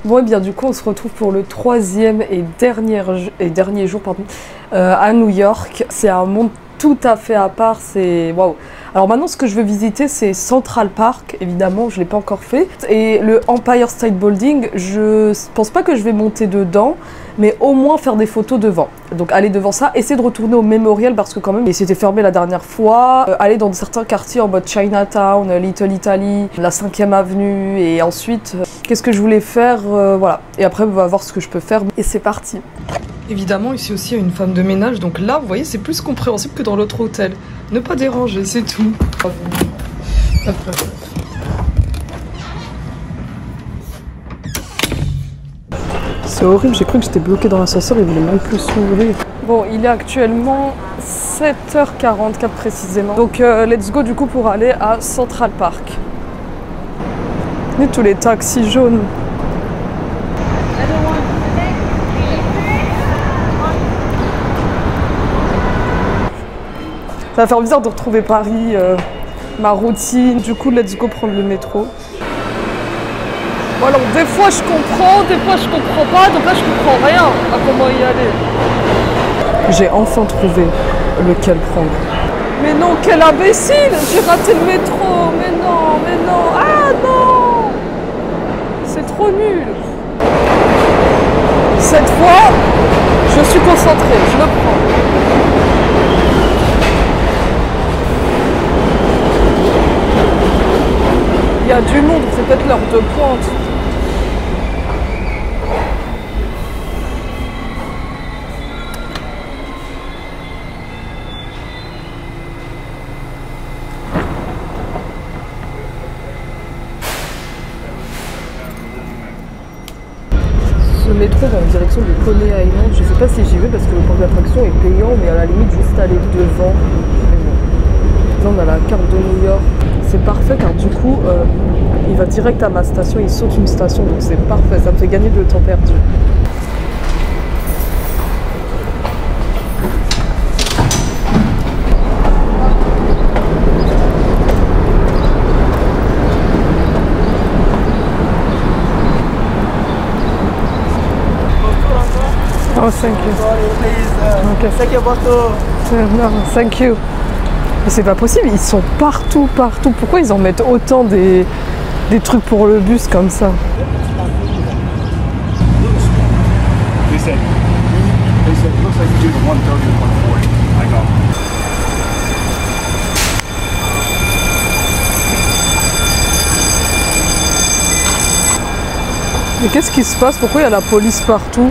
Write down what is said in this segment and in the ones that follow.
Bon, et bien du coup, on se retrouve pour le troisième et dernier jour à New York. C'est un monde tout à fait à part, c'est waouh. Alors maintenant, ce que je veux visiter, c'est Central Park, évidemment, je ne l'ai pas encore fait. Et le Empire State Building, je pense pas que je vais monter dedans, mais au moins faire des photos devant. Donc aller devant ça, essayer de retourner au Memorial parce que quand même, c'était fermé la dernière fois. Aller dans certains quartiers en mode Chinatown, Little Italy, la 5e avenue, et ensuite, qu'est-ce que je voulais faire, voilà. Et après, on va voir ce que je peux faire, et c'est parti. Évidemment, ici aussi, il y a une femme de ménage, donc là, vous voyez, c'est plus compréhensible que dans l'autre hôtel. Ne pas déranger, c'est tout. C'est horrible, j'ai cru que j'étais bloquée dans l'ascenseur, il voulait même plus s'ouvrir. Bon, il est actuellement 7h44 précisément. Donc, let's go du coup pour aller à Central Park. Et tous les taxis jaunes. Ça va faire bizarre de retrouver Paris, ma routine. Du coup, let's go prendre le métro. Bon, alors, des fois je comprends, des fois je comprends pas, donc là je comprends rien à comment y aller. J'ai enfin trouvé lequel prendre. Mais non, quel imbécile! J'ai raté le métro! Mais non, mais non! Ah non! C'est trop nul! Cette fois, je suis concentrée, je le prends. Il y a du monde, c'est peut-être l'heure de pointe. Ce métro va en direction de Coney Island. Je sais pas si j'y vais parce que le parc d'attraction est payant, mais à la limite juste aller devant. Là on a la carte de New York. C'est parfait car du coup il va direct à ma station, il saute une station, donc c'est parfait, ça me fait gagner de temps perdu. Oh, thank you. Sorry, please. Okay. Take your bottle. No, thank you. Mais c'est pas possible, ils sont partout, partout. Pourquoi ils en mettent autant des trucs pour le bus comme ça? They said, it looks like you did 130 or 140. I got it. Mais qu'est-ce qui se passe? Pourquoi il y a la police partout?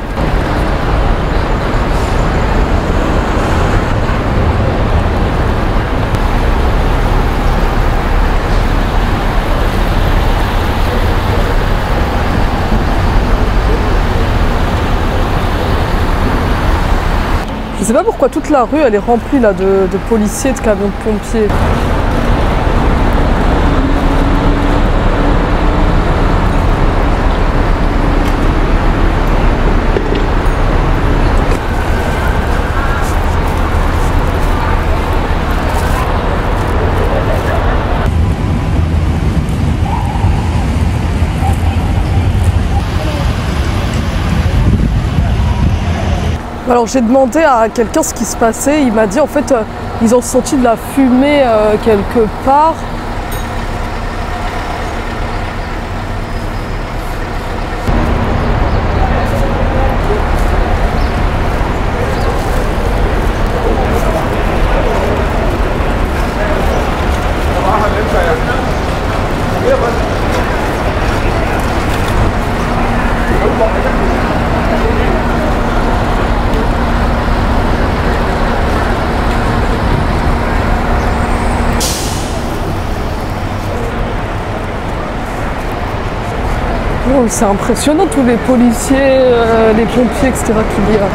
Je sais pas pourquoi toute la rue elle est remplie là de policiers, de camions de pompiers. Alors j'ai demandé à quelqu'un ce qui se passait, il m'a dit en fait ils ont senti de la fumée quelque part. Oh, c'est impressionnant tous les policiers, les pompiers, etc. qu'il y a.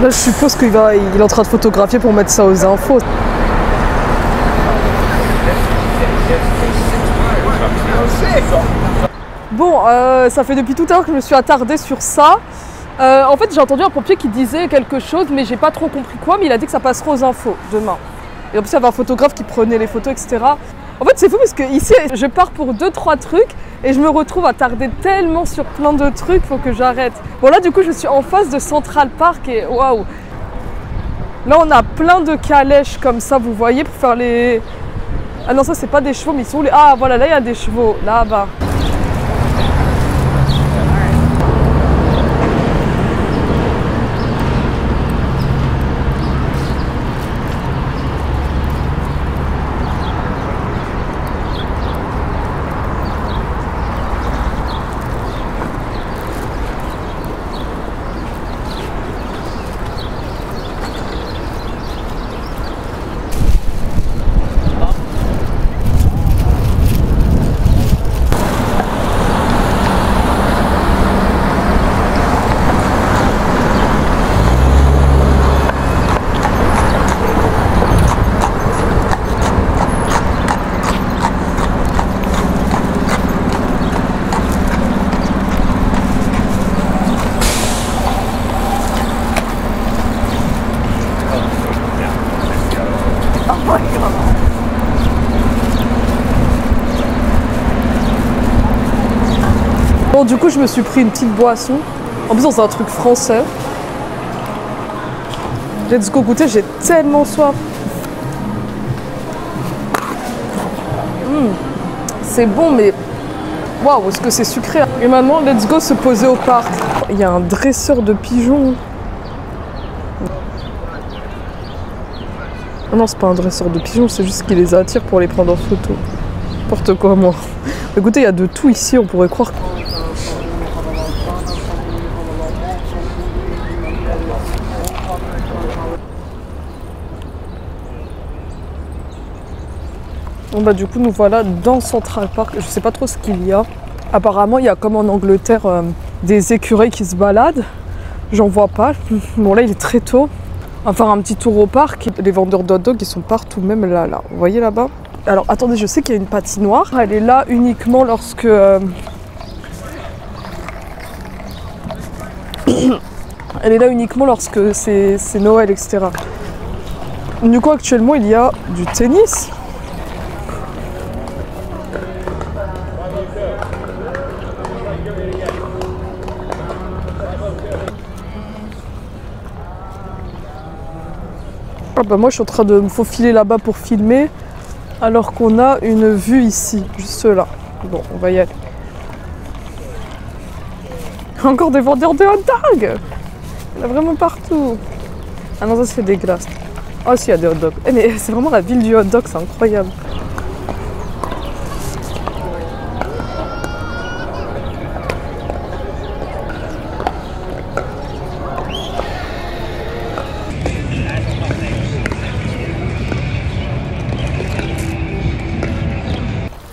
Là, je suppose qu'il est en train de photographier pour mettre ça aux infos. Bon, ça fait depuis tout à l'heure que je me suis attardée sur ça. En fait, j'ai entendu un pompier qui disait quelque chose, mais j'ai pas trop compris quoi, mais il a dit que ça passera aux infos demain. Et en plus, il y avait un photographe qui prenait les photos, etc. En fait, c'est fou parce que ici, je pars pour 2-3 trucs et je me retrouve à tarder tellement sur plein de trucs, faut que j'arrête. Bon, là, du coup, je suis en face de Central Park et waouh! Là, on a plein de calèches comme ça, vous voyez, pour faire les... Ah non, ça, c'est pas des chevaux, mais ils sont où les... Ah, voilà, là, il y a des chevaux, là-bas. Bon, du coup, je me suis pris une petite boisson. En plus, c'est un truc français. Let's go goûter, j'ai tellement soif. C'est bon, mais waouh, est-ce que c'est sucré. Et maintenant, let's go se poser au parc. Il y a un dresseur de pigeons. Oh non, c'est pas un dresseur de pigeons, c'est juste qu'il les attire pour les prendre en photo. N'importe quoi, moi. Écoutez, il y a de tout ici, on pourrait croire. Bon bah du coup nous voilà dans Central Park, je sais pas trop ce qu'il y a. Apparemment il y a comme en Angleterre des écureuils qui se baladent. J'en vois pas. Bon là il est très tôt. On va faire un petit tour au parc. Les vendeurs de hot dogs ils sont partout, même là. Vous voyez là-bas? Alors attendez, je sais qu'il y a une patinoire. Elle est là uniquement lorsque... Elle est là uniquement lorsque c'est Noël, etc. Du coup actuellement il y a du tennis. Ah bah moi je suis en train de me faufiler là-bas pour filmer alors qu'on a une vue ici, juste là. Bon, on va y aller. Encore des vendeurs de hot dogs! Il y en a vraiment partout. Ah non, ça c'est des glaces. Oh si, il y a des hot dogs. Eh, mais c'est vraiment la ville du hot dog, c'est incroyable.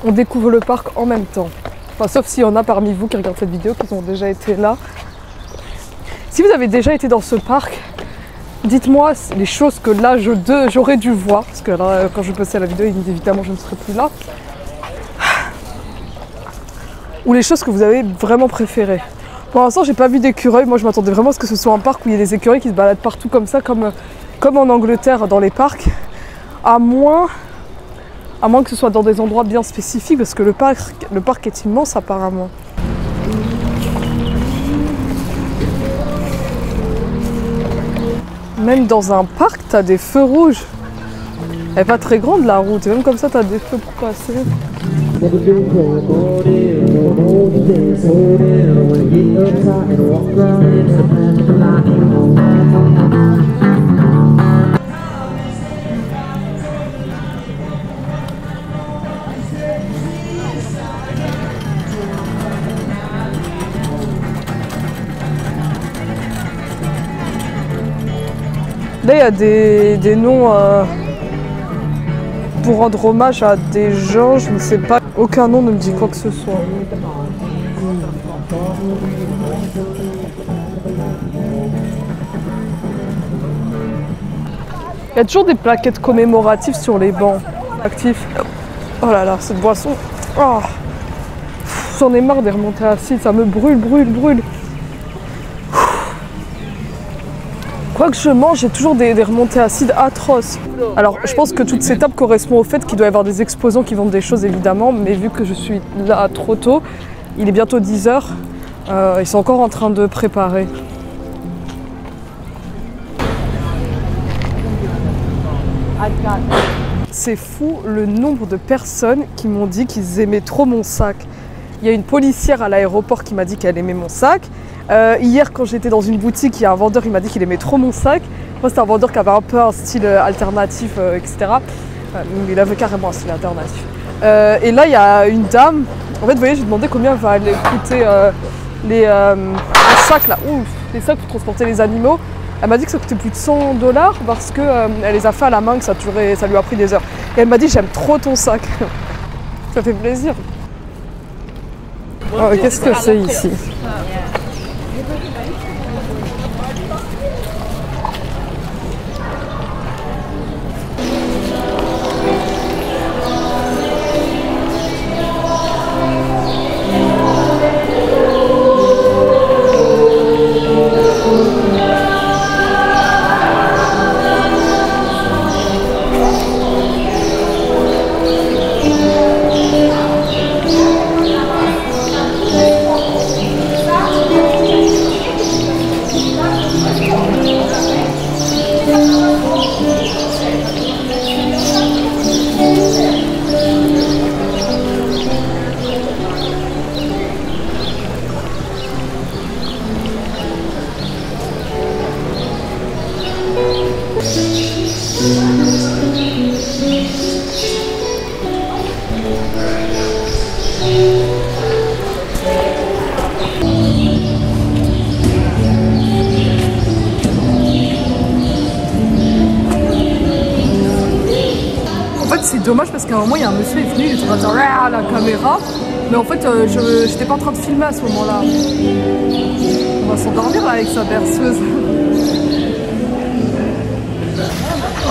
On découvre le parc en même temps. Enfin, sauf s'il y en a parmi vous qui regardent cette vidéo, qui ont déjà été là. Si vous avez déjà été dans ce parc, dites-moi les choses que là j'aurais dû voir. Parce que là, quand je postais la vidéo, évidemment je ne serai plus là. Ou les choses que vous avez vraiment préférées. Pour l'instant, j'ai pas vu d'écureuils. Moi, je m'attendais vraiment à ce que ce soit un parc où il y ait des écureuils qui se baladent partout comme ça, comme en Angleterre dans les parcs. À moins que ce soit dans des endroits bien spécifiques, parce que le parc est immense apparemment. Même dans un parc, t'as des feux rouges. Elle est pas très grande la route, et même comme ça, t'as des feux pour passer. Là, il y a des noms pour rendre hommage à des gens, je ne sais pas. Aucun nom ne me dit quoi que ce soit. y a toujours des plaquettes commémoratives sur les bancs actifs. Oh là là, cette boisson. Oh. J'en ai marre des remontées acides, ça me brûle. Quoi que je mange, j'ai toujours des remontées acides atroces. Alors, je pense que toute cette étape correspond au fait qu'il doit y avoir des exposants qui vendent des choses, évidemment, mais vu que je suis là trop tôt, il est bientôt 10 h, ils sont encore en train de préparer. C'est fou le nombre de personnes qui m'ont dit qu'ils aimaient trop mon sac. Il y a une policière à l'aéroport qui m'a dit qu'elle aimait mon sac. Hier, quand j'étais dans une boutique, il y a un vendeur qui m'a dit qu'il aimait trop mon sac. Moi, c'était un vendeur qui avait un peu un style alternatif, etc. Il avait carrément un style alternatif. Et là, il y a une dame. En fait, vous voyez, j'ai demandé combien va aller coûter les sacs là. Ouf, les sacs pour transporter les animaux. Elle m'a dit que ça coûtait plus de 100 $ parce qu'elle les a fait à la main, que ça lui a pris des heures. Et elle m'a dit, j'aime trop ton sac. Ça fait plaisir. Oh, qu'est-ce que c'est ici? C'est dommage parce qu'à un moment il y a un monsieur, il est venu, il était en train de dire ah, la caméra, mais en fait je n'étais pas en train de filmer à ce moment-là. On va s'endormir là avec sa berceuse.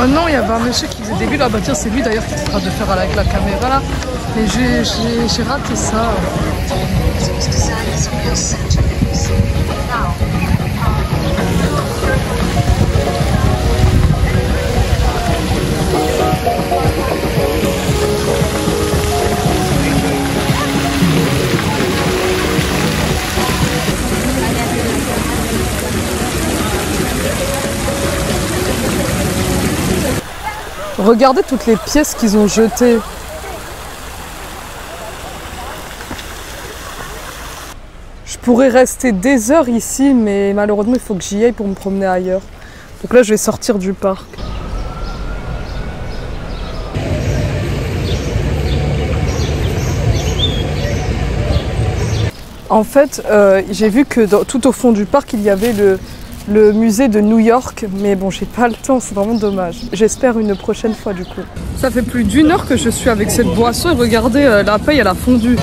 Oh non, il y avait un monsieur qui faisait des bulles, ah bah tiens c'est lui d'ailleurs qui est en train de faire avec la caméra là, et j'ai raté ça. Regardez toutes les pièces qu'ils ont jetées. Je pourrais rester des heures ici, mais malheureusement il faut que j'y aille pour me promener ailleurs. Donc là je vais sortir du parc. En fait, j'ai vu que tout au fond du parc il y avait le musée de New York, mais bon, j'ai pas le temps, c'est vraiment dommage. J'espère une prochaine fois du coup. Ça fait plus d'1 heure que je suis avec cette boisson et regardez, la paille elle a fondu.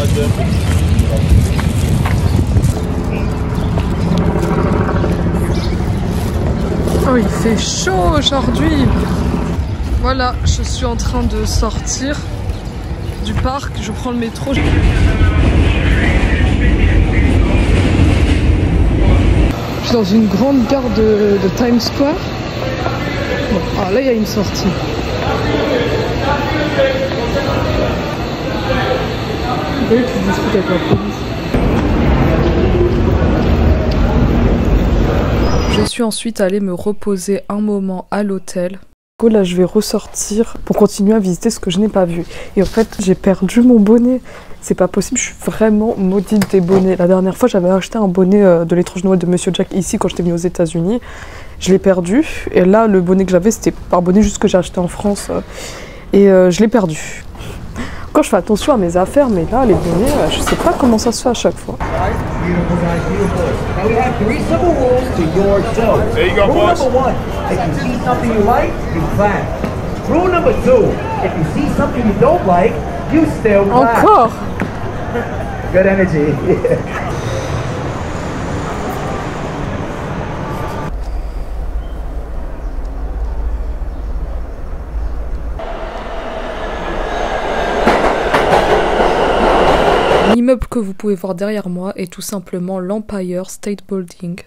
Oh, il fait chaud aujourd'hui. Voilà, je suis en train de sortir du parc, je prends le métro. Je suis dans une grande gare de Times Square. Bon, ah, là il y a une sortie. Vous voyez qu'ils discutent avec la police. Je suis ensuite allée me reposer un moment à l'hôtel. Là je vais ressortir pour continuer à visiter ce que je n'ai pas vu. Et en fait j'ai perdu mon bonnet. C'est pas possible, je suis vraiment maudite des bonnets. La dernière fois, j'avais acheté un bonnet de l'étrange Noël de Monsieur Jack ici quand j'étais venue aux États-Unis. Je l'ai perdu. Et là, le bonnet que j'avais, c'était un bonnet juste que j'ai acheté en France. Et je l'ai perdu. Quand je fais attention à mes affaires, mais là, les bonnets, je sais pas comment ça se fait à chaque fois. Encore. Good energy. L'immeuble que vous pouvez voir derrière moi est tout simplement l'Empire State Building.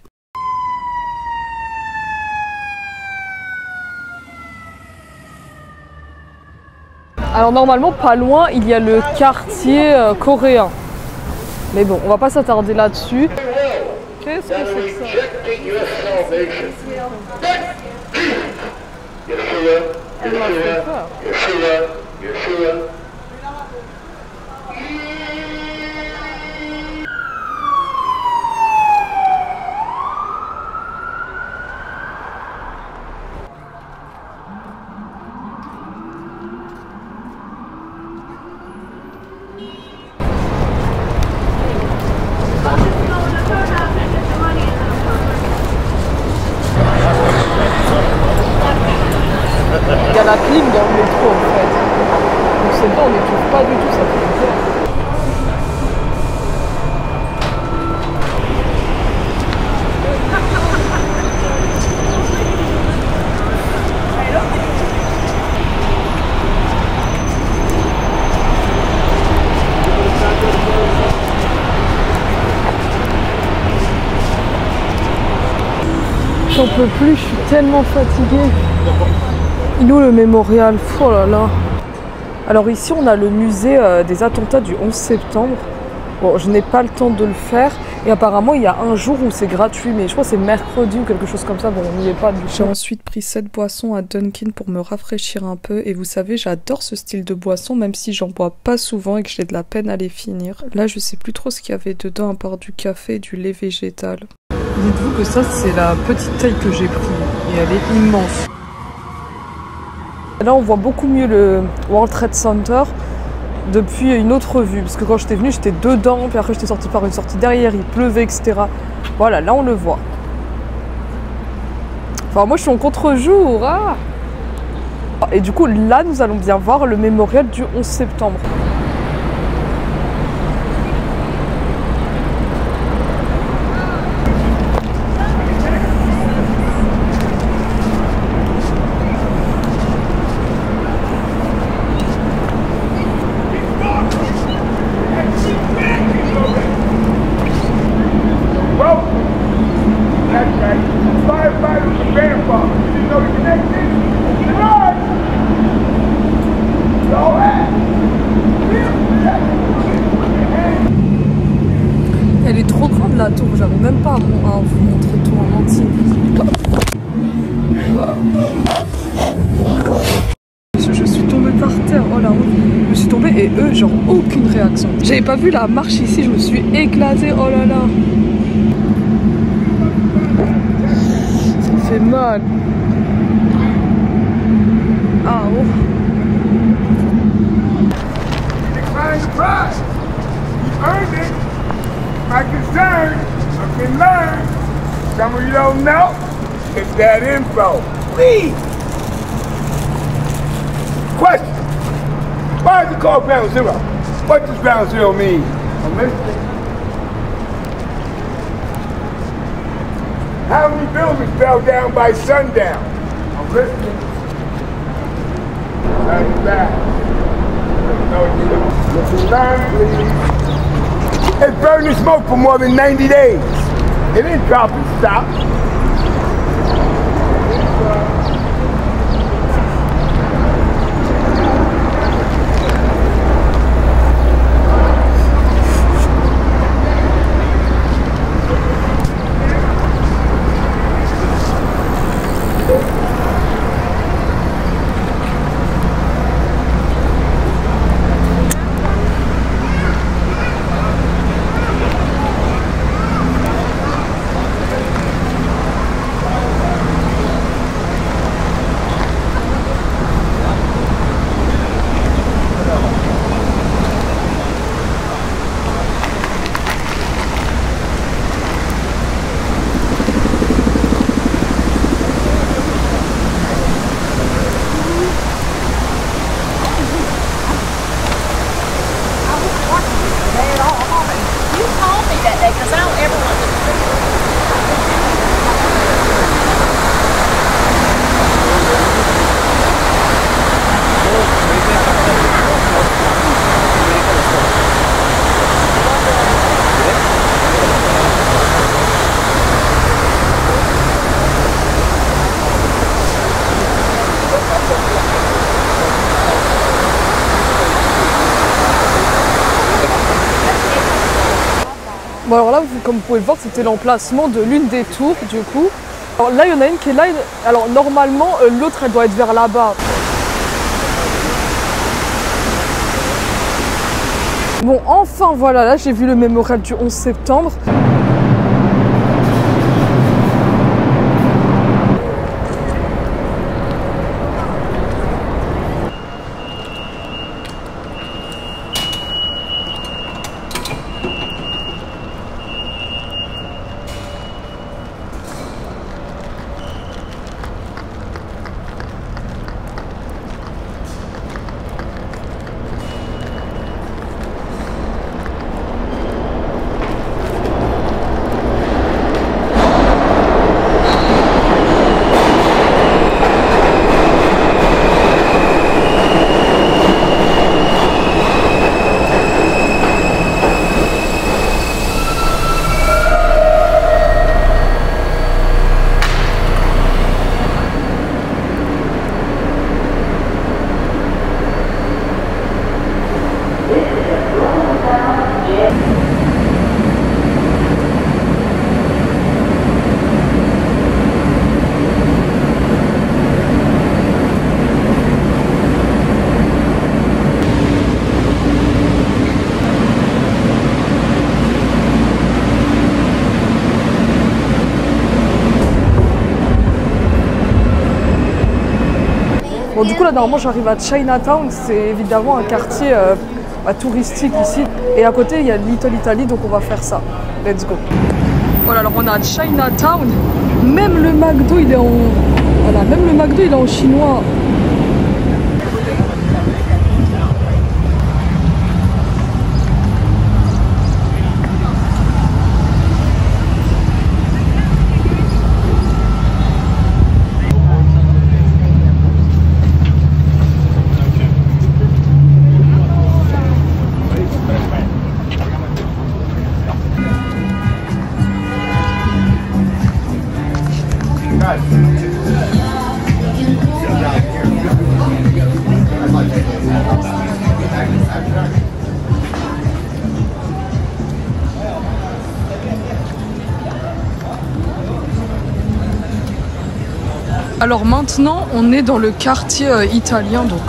Alors normalement, pas loin, il y a le quartier coréen. Mais bon, on va pas s'attarder là-dessus. Qu'est-ce que c'est que ça? Elle m'a fait peur. Il y a la clim dans le métro en fait. On sait pas, on n'étouffe pas du tout, ça fait peur. J'en peux plus, je suis tellement fatiguée. Il est où le mémorial? Oh là là. Alors ici on a le musée des attentats du 11 septembre. Bon, je n'ai pas le temps de le faire. Et apparemment il y a un jour où c'est gratuit, mais je crois que c'est mercredi ou quelque chose comme ça. Bon, on n'y est pas du tout. J'ai ensuite pris cette boisson à Dunkin pour me rafraîchir un peu. Et vous savez, j'adore ce style de boisson, même si j'en bois pas souvent et que j'ai de la peine à les finir. Là, je sais plus trop ce qu'il y avait dedans à part du café et du lait végétal. Dites-vous que ça, c'est la petite taille que j'ai prise. Et elle est immense. Là, on voit beaucoup mieux le World Trade Center depuis une autre vue. Parce que quand j'étais venue, j'étais dedans, puis après j'étais sortie par une sortie derrière, il pleuvait, etc. Voilà, là on le voit. Enfin, moi je suis en contre-jour. Ah, et du coup, là, nous allons bien voir le mémorial du 11 septembre. Elle est trop grande la tour, j'arrive même pas à vous montrer tout en entier. Je suis tombée par terre, oh là, je suis tombée et eux, genre aucune réaction. J'avais pas vu la marche ici, je me suis éclatée, oh là là. Ça fait mal. Ah oh. My concern, I can learn. Some of you don't know, it's that info. Please. Question. Why is it called ground zero? What does ground zero mean? I'm listening. How many buildings fell down by sundown? I'm listening. Now you back. No, you don't. Listen, learn, please. It's burning smoke for more than 90 days. It didn't drop and stop. là, comme vous pouvez le voir, c'était l'emplacement de l'une des tours du coup. Alors là, il y en a une qui est là. Alors normalement, l'autre, elle doit être vers là-bas. Bon, enfin, voilà, là, j'ai vu le mémorial du 11 septembre. Bon, du coup, là, normalement, j'arrive à Chinatown. C'est évidemment un quartier touristique ici. Et à côté, il y a Little Italy, donc on va faire ça. Let's go. Voilà, alors on est à Chinatown. Même le McDo, il est en... Voilà, même le McDo, il est en chinois. Alors maintenant, on est dans le quartier italien, donc...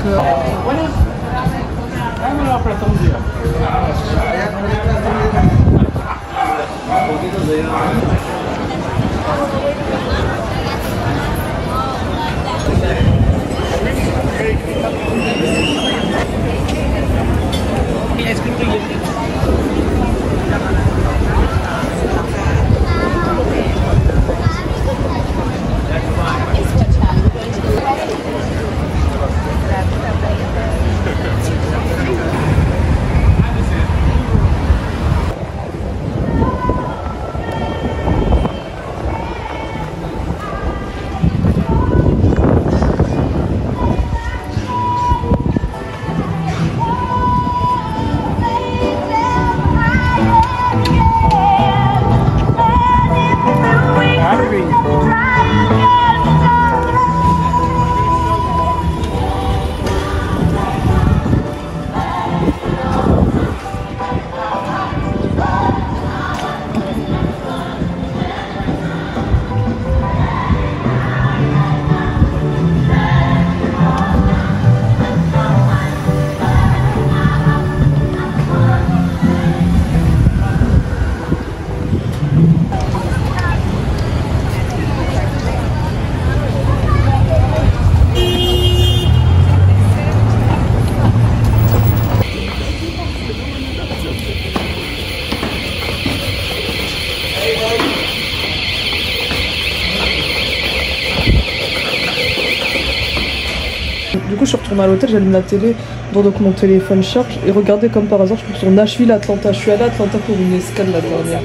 Du coup, je suis retournée à l'hôtel, j'allume la télé, donc mon téléphone charge et regardez comme par hasard, je suis sur Nashville, Atlanta. Je suis allée à Atlanta pour une escale la dernière.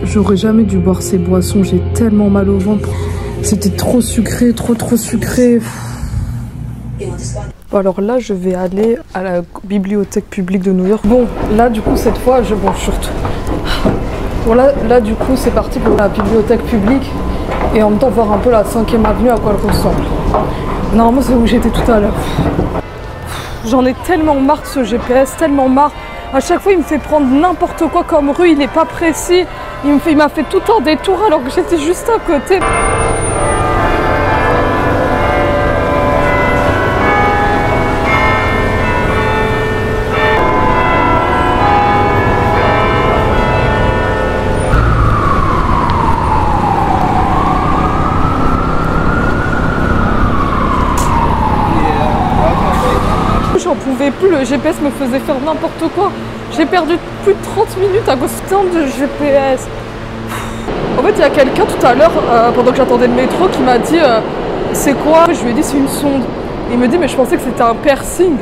J'aurais jamais dû boire ces boissons, j'ai tellement mal au ventre. C'était trop sucré, trop sucré. Bon, alors là, je vais aller à la bibliothèque publique de New York. Bon, là, du coup, cette fois, bon, surtout. Bon, là, du coup, c'est parti pour la bibliothèque publique et en même temps voir un peu la 5e avenue à quoi elle ressemble. Normalement, c'est où j'étais tout à l'heure. J'en ai tellement marre de ce GPS, tellement marre. À chaque fois, il me fait prendre n'importe quoi comme rue, il n'est pas précis. Il m'a fait tout un détour alors que j'étais juste à côté. J'en pouvais plus, le GPS me faisait faire n'importe quoi. J'ai perdu plus de 30 minutes à cause de GPS. En fait, il y a quelqu'un tout à l'heure, pendant que j'attendais le métro, qui m'a dit c'est quoi? Je lui ai dit c'est une sonde. Et il me dit mais je pensais que c'était un piercing.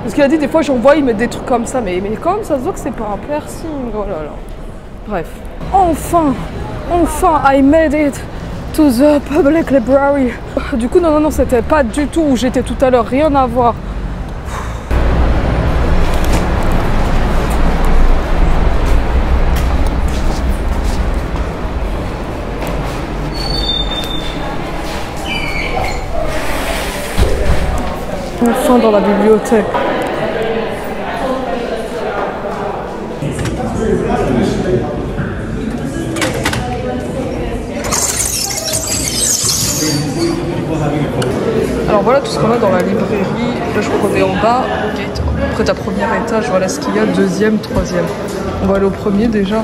Parce qu'il a dit des fois j'en vois, ils mettent des trucs comme ça. Mais quand même, ça se voit que c'est pas un piercing. Oh là là. Bref. Enfin, I made it to the public library. Du coup, non, c'était pas du tout où j'étais tout à l'heure, rien à voir. Enfin dans la bibliothèque. Alors voilà tout ce qu'on a dans la librairie. Là je crois qu'on est en bas, au gate. Après à premier étage, voilà ce qu'il y a, deuxième, troisième. On va aller au premier déjà.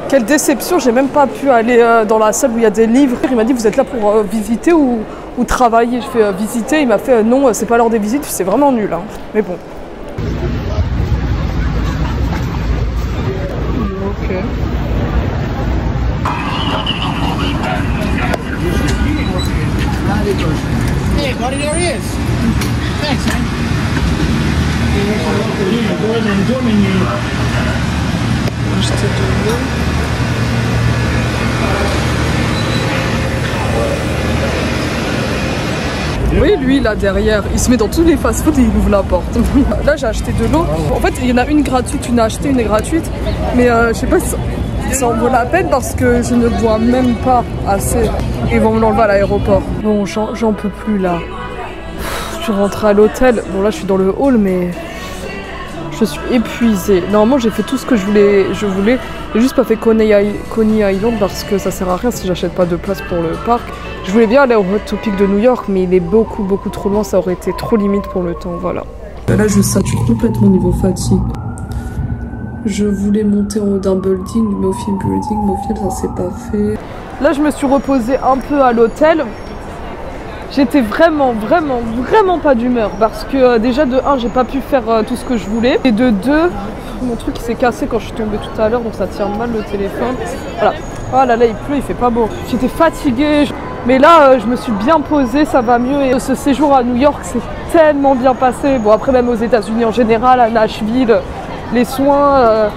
Quelle déception, j'ai même pas pu aller dans la salle où il y a des livres. Il m'a dit vous êtes là pour visiter ou travailler. Je fais visiter, il m'a fait non, c'est pas l'heure des visites, c'est vraiment nul. Hein. Mais bon. Ok. Hey, buddy, there he is. Thanks, man. Acheter de l'eau. Oui, lui là derrière, il se met dans tous les fast-food et il ouvre la porte. Là j'ai acheté de l'eau. En fait il y en a une gratuite, une achetée, une est gratuite. Mais je sais pas si ça en vaut la peine parce que je ne bois même pas assez. Ils vont me l'enlever à l'aéroport. Bon, j'en peux plus là. Je suis rentrée à l'hôtel. Bon là je suis dans le hall mais je suis épuisée. Normalement j'ai fait tout ce que je voulais. J'ai juste pas fait Coney Island parce que ça sert à rien si j'achète pas de place pour le parc. Je voulais bien aller au Hot Topic de New York, mais il est beaucoup trop loin, ça aurait été trop limite pour le temps, voilà. Là, je sature complètement niveau fatigue. Je voulais monter en haut d'un building, mais au final ça s'est pas fait. Là je me suis reposée un peu à l'hôtel. J'étais vraiment pas d'humeur parce que déjà de 1 j'ai pas pu faire tout ce que je voulais et de 2 mon truc il s'est cassé quand je suis tombée tout à l'heure donc ça tient mal le téléphone. Voilà. Oh là là il pleut, il fait pas beau. J'étais fatiguée mais là je me suis bien posée, ça va mieux et ce séjour à New York c'est tellement bien passé. Bon après même aux États-Unis en général, à Nashville, les soins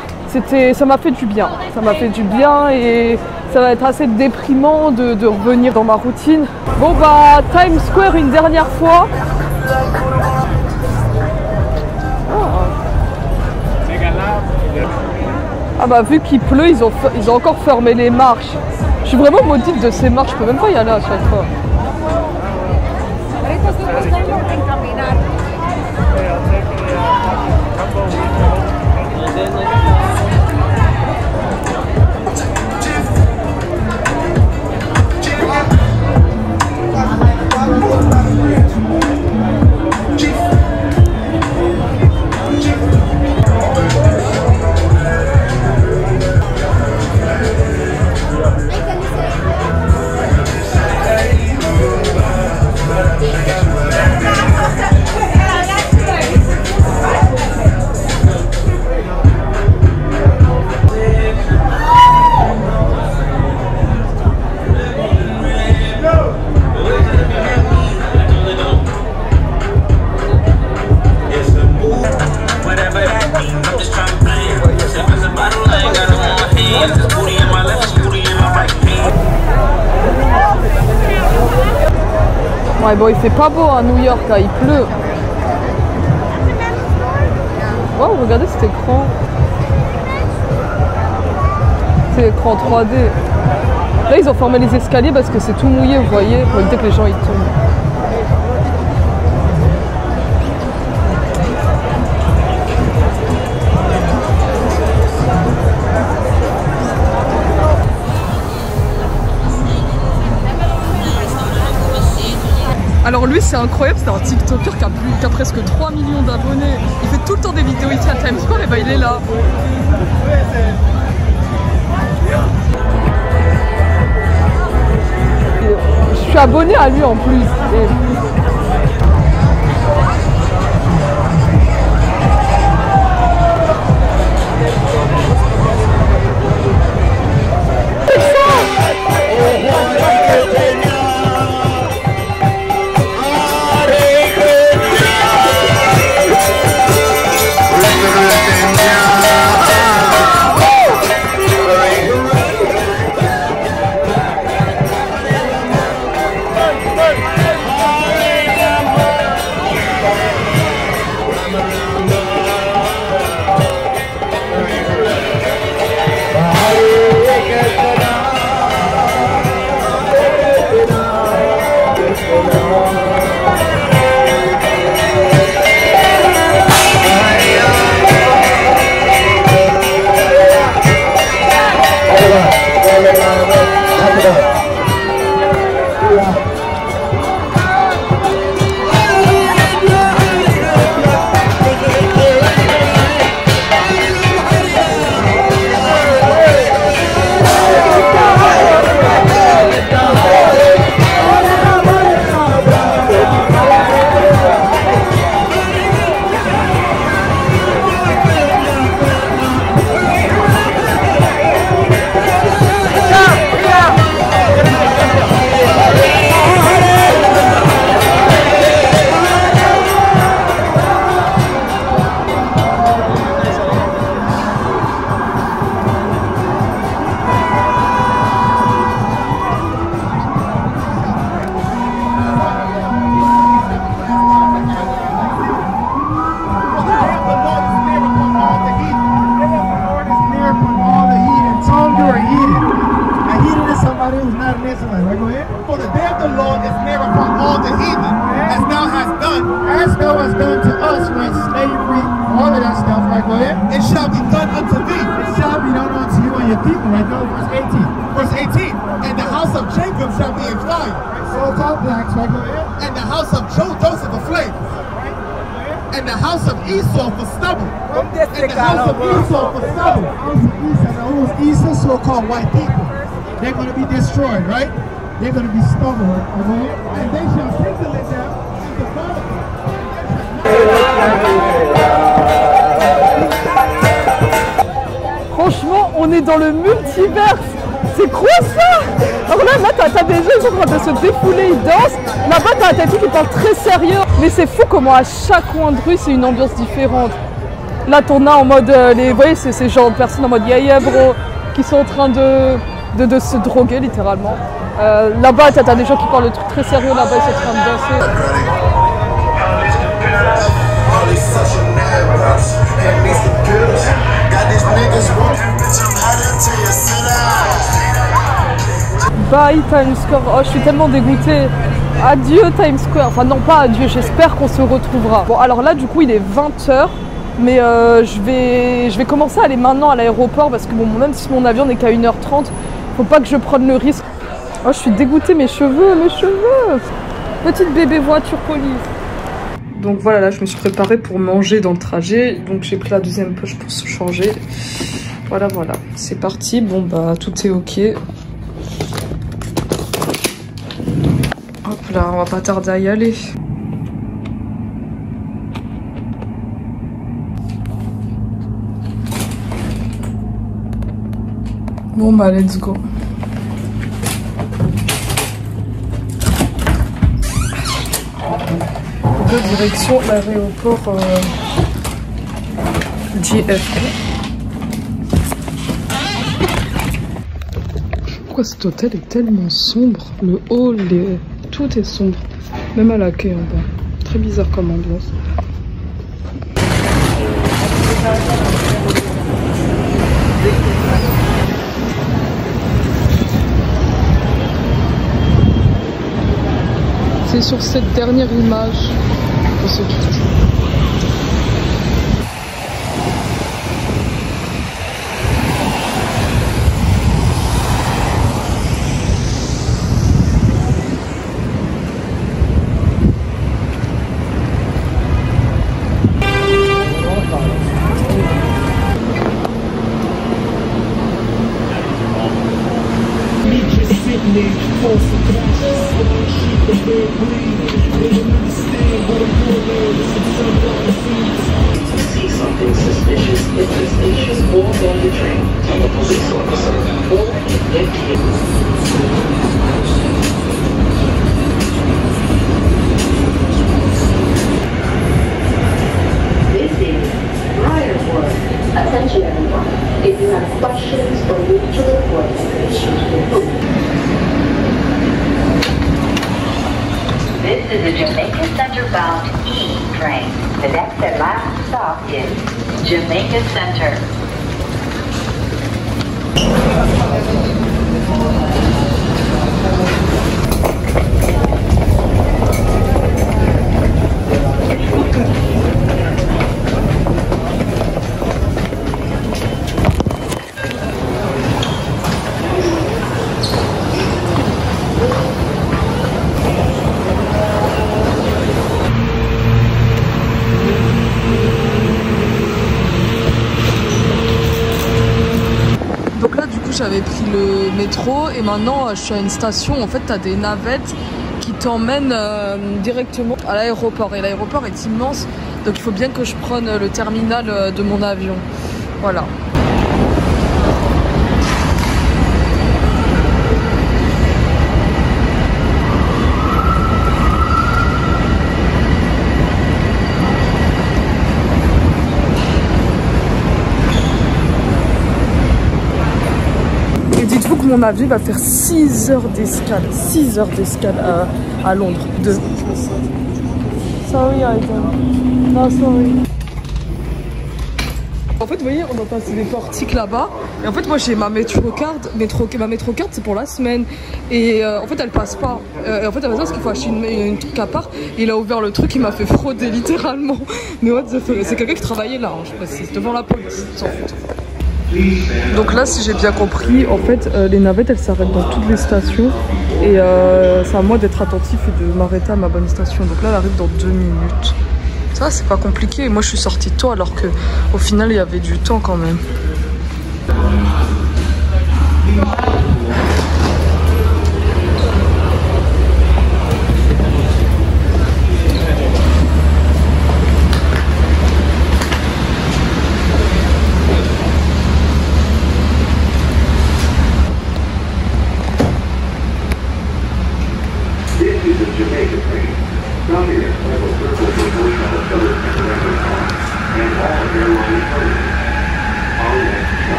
ça m'a fait du bien. Ça m'a fait du bien et ça va être assez déprimant de revenir dans ma routine. Bon bah Times Square une dernière fois. Ah bah vu qu'il pleut, ils ont encore fermé les marches. Je suis vraiment maudite de ces marches, je peux même pas y aller à chaque fois. Ouais bon il fait pas beau à New York, là, il pleut. Wow, regardez cet écran. C'est l'écran 3D. Là ils ont formé les escaliers parce que c'est tout mouillé, vous voyez, pour éviter que les gens y tombent. Alors lui c'est incroyable, c'est un TikToker qui a presque 3 millions d'abonnés. Il fait tout le temps des vidéos ici à Times Square et bah il est là. Je suis abonnée à lui en plus. It shall be done unto thee. It shall be done unto you and your people. Right now, verse 18. Verse 18. And the house of Jacob shall be in fire. So called blacks, right? Go ahead. And the house of Joseph aflame. and the house of Esau for stubble. And the house of Esau for stubble. The house of Esau, now who's Esau, so-called white people. They're going to be destroyed, right? They're going to be stubble, okay? And they shall kindle it down and devour it. Franchement, on est dans le multiverse. C'est quoi ça? Alors là t'as des gens qui sont en train de se défouler, ils dansent. Là-bas, t'as un type qui parle très sérieux. Mais c'est fou comment à chaque coin de rue, c'est une ambiance différente. Là, t'en as en mode, vous voyez, c'est ces genres de personnes en mode yeah bro, qui sont en train de se droguer littéralement. Là-bas, t'as des gens qui parlent de trucs très sérieux, là-bas, ils sont en train de danser. Bye Times Square, oh je suis tellement dégoûtée. Adieu Times Square, enfin non pas adieu, j'espère qu'on se retrouvera. Bon alors là du coup il est 20h, mais je vais commencer à aller maintenant à l'aéroport parce que bon, même si mon avion n'est qu'à 1h30, faut pas que je prenne le risque. Oh je suis dégoûtée, mes cheveux. Petite bébé voiture police. Donc voilà, là je me suis préparée pour manger dans le trajet, donc j'ai pris la deuxième poche pour se changer. Voilà, c'est parti, bon bah tout est ok. Hop là, on va pas tarder à y aller. Bon bah let's go. De direction l'aéroport JFK. Pourquoi cet hôtel est tellement sombre? Le hall, tout est sombre. Même à l'accueil en bas. Très bizarre comme ambiance. C'est sur cette dernière image qu'on se quitte. Attention everyone, if you have questions or wish to report issues with food. This is a Jamaica Center bound E train. The next and last stop is Jamaica Center. J'avais pris le métro et maintenant je suis à une station. En fait, tu as des navettes qui t'emmènent directement à l'aéroport. Et l'aéroport est immense, donc il faut bien que je prenne le terminal de mon avion. Voilà. Mon avion va faire 6 heures d'escale. 6 heures d'escale à Londres. Sorry, Aiden. No, sorry. En fait, vous voyez, on a passé des portiques là-bas. Et en fait, moi, j'ai ma Metrocard. Ma Metrocard, c'est pour la semaine. Et en fait, elle passe pas. Et en fait, à la parce qu'il faut acheter une truc à part. Et il a ouvert le truc, il m'a fait frauder littéralement. Mais what the fuck, c'est quelqu'un qui travaillait là, hein, je précise, devant la police. S'en fout. Donc là, si j'ai bien compris, en fait, les navettes, elles s'arrêtent dans toutes les stations. Et c'est à moi d'être attentif et de m'arrêter à ma bonne station. Donc là, elle arrive dans 2 minutes. Ça, c'est pas compliqué. Moi, je suis sortie tôt alors que au final, il y avait du temps quand même.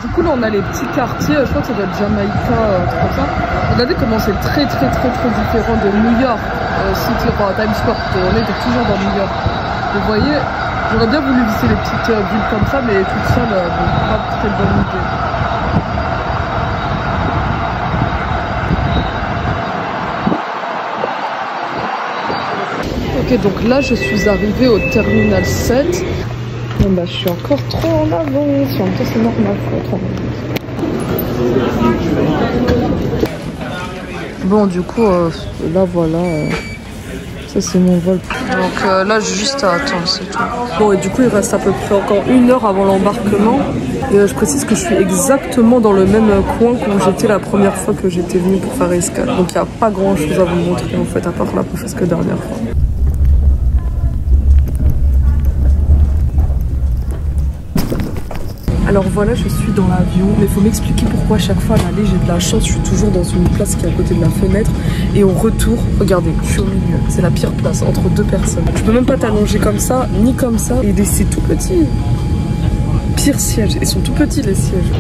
Du coup là on a les petits quartiers, je crois que ça doit être Jamaïca, comme ça. Regardez comment c'est très différent de New York, City, enfin Times Square, on est toujours dans New York. Vous voyez, j'aurais bien voulu visiter les petites villes comme ça, mais toute seule, bon, pas quelle bonne idée. Ok, donc là je suis arrivée au terminal 7. Bon bah je suis encore trop en avance, en même temps c'est normal, faut être en avance. Bon du coup là voilà, ça c'est mon vol. Donc là j'ai juste à attendre, c'est tout. Bon et du coup il reste à peu près encore 1 heure avant l'embarquement. Et je précise que je suis exactement dans le même coin où j'étais la première fois que j'étais venue pour faire escale. Donc il n'y a pas grand chose à vous montrer en fait, à part la presque dernière fois. Alors voilà, je suis dans l'avion, mais il faut m'expliquer pourquoi à chaque fois à l'aller j'ai de la chance, je suis toujours dans une place qui est à côté de la fenêtre. Et au retour, regardez, je suis au milieu, c'est la pire place, entre 2 personnes. Tu peux même pas t'allonger comme ça, ni comme ça, et c'est tout petit. Pire siège, ils sont tout petits les sièges.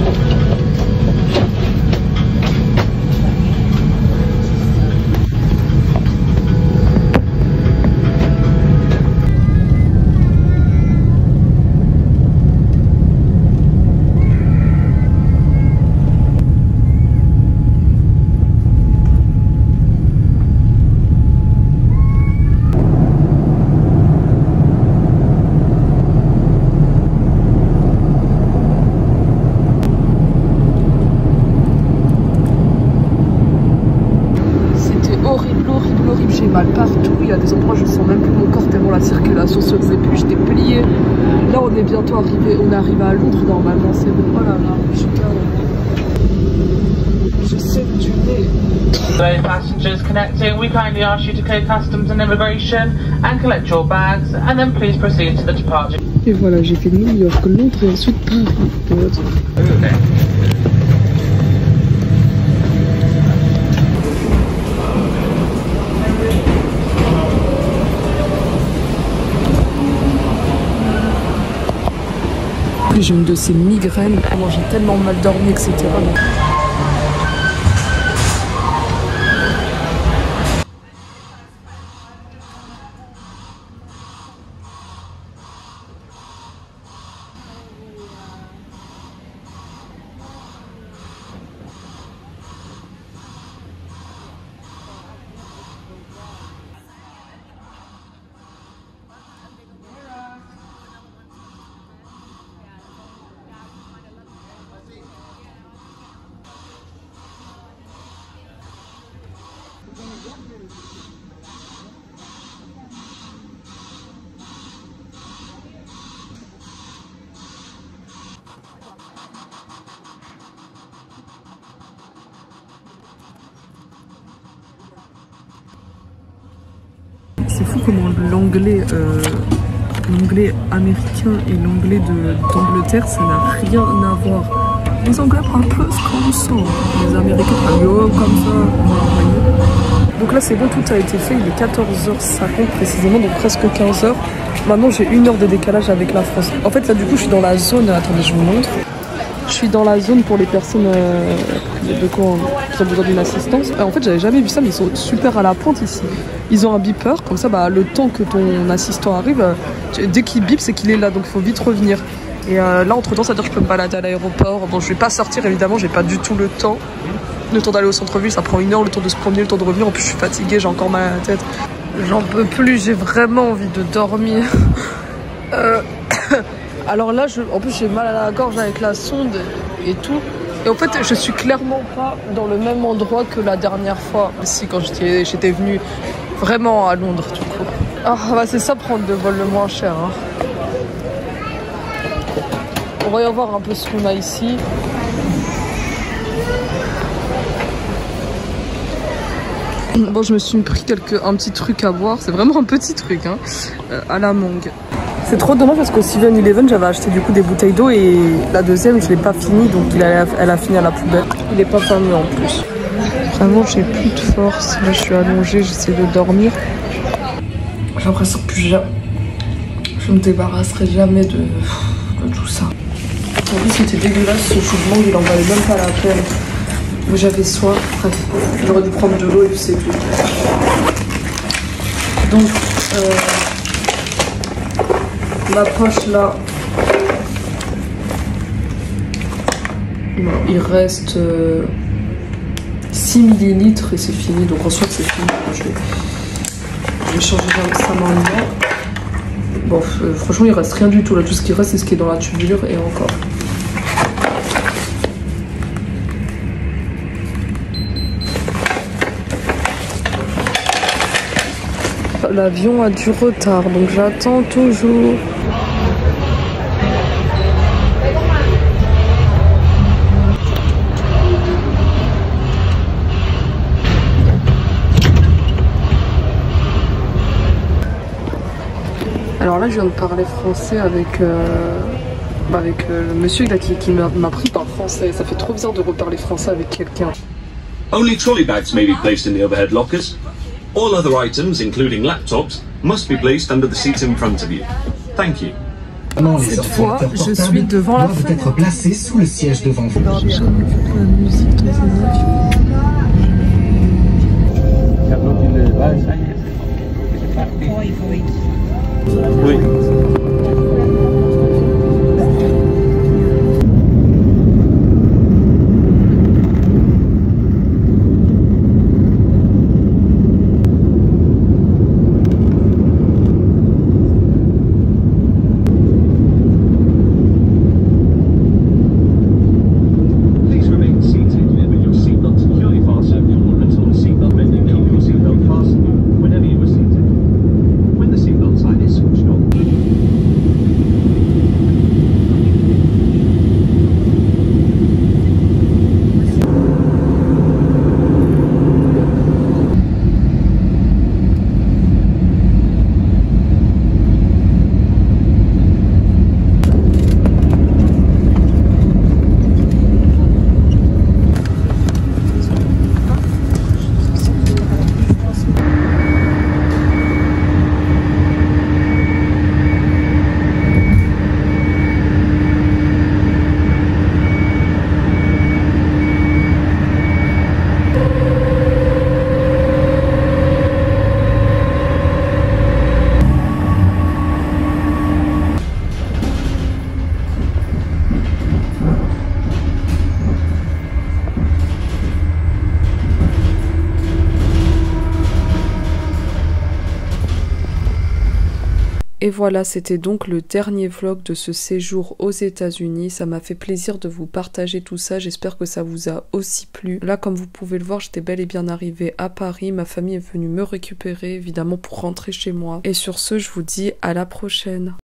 J'ai mal partout, il y a des endroits où je sens même plus mon corps tellement la circulation se faisait plus, j'étais pliée. Là on est bientôt arrivé, on est arrivé à Londres normalement, c'est bon. Oh là là, je suis calme. Je sais du nez. Those passengers connecting, we kindly ask you to clear customs and immigration and collect your bags, and then please proceed to the departure. Et voilà, j'ai fait New York, Londres et ensuite Paris. Okay. J'ai une de ces migraines, moi j'ai tellement mal dormi, etc. C'est fou comment l'anglais américain et l'anglais d'Angleterre, ça n'a rien à voir. Les Anglais parlent plus comme ça, les Américains parlent comme ça. Donc là c'est bon, tout a été fait, il est 14h50 précisément, donc presque 15h. Maintenant j'ai 1 heure de décalage avec la France. En fait là du coup je suis dans la zone, attendez je vous montre. Je suis dans la zone pour les personnes qui ont besoin d'une assistance. En fait j'avais jamais vu ça, mais ils sont super à la pointe ici. Ils ont un beeper, comme ça bah, le temps que ton assistant arrive, dès qu'il bip c'est qu'il est là, donc il faut vite revenir. Et là entre temps ça veut dire que je peux me balader à l'aéroport. Bon je vais pas sortir évidemment, j'ai pas du tout le temps. Le temps d'aller au centre-ville, ça prend 1 heure, le temps de se promener, le temps de revenir. En plus je suis fatiguée, j'ai encore mal à la tête. J'en peux plus, j'ai vraiment envie de dormir. Alors là, en plus j'ai mal à la gorge avec la sonde et tout. Et en fait, je suis clairement pas dans le même endroit que la dernière fois. Si, quand j'étais venue vraiment à Londres, du coup. Ah, bah c'est ça, prendre de vol le moins cher. Hein. On va y voir un peu ce qu'on a ici. Bon, je me suis pris un petit truc à boire. C'est vraiment un petit truc, hein, à la mangue. C'est trop dommage parce qu'au 7-Eleven, j'avais acheté du coup des bouteilles d'eau et la deuxième, je l'ai pas fini, donc elle a fini à la poubelle. Il est pas fameux en plus. Vraiment, j'ai plus de force. Là, je suis allongée, j'essaie de dormir. J'ai l'impression que je me débarrasserai jamais de tout ça. En plus, c'était dégueulasse ce chou de mangue, il en valait même pas la peine. J'avais soif, bref, j'aurais dû prendre de l'eau et puis c'est tout. Donc, ma poche là, bon, il reste 6 millilitres et c'est fini, donc en soit c'est fini. Je vais changer ça maintenant. Bon, franchement, il reste rien du tout là, tout ce qui reste c'est ce qui est dans la tubulure et encore. L'avion a du retard, donc j'attends toujours. Alors là, je viens de parler français avec le monsieur qui m'a pris par français. Ça fait trop bizarre de reparler français avec quelqu'un. Only trolley bags may be placed in the overhead lockers. All other items, including laptops, must be placed under the seat in front of you. Thank you. Cette fois, je suis devant la fenêtre. Être placé sous le siège devant vous. La musique dans un avion. Oui. Et voilà, c'était donc le dernier vlog de ce séjour aux États-Unis. Ça m'a fait plaisir de vous partager tout ça. J'espère que ça vous a aussi plu. Là, comme vous pouvez le voir, j'étais bel et bien arrivée à Paris. Ma famille est venue me récupérer, évidemment, pour rentrer chez moi. Et sur ce, je vous dis à la prochaine.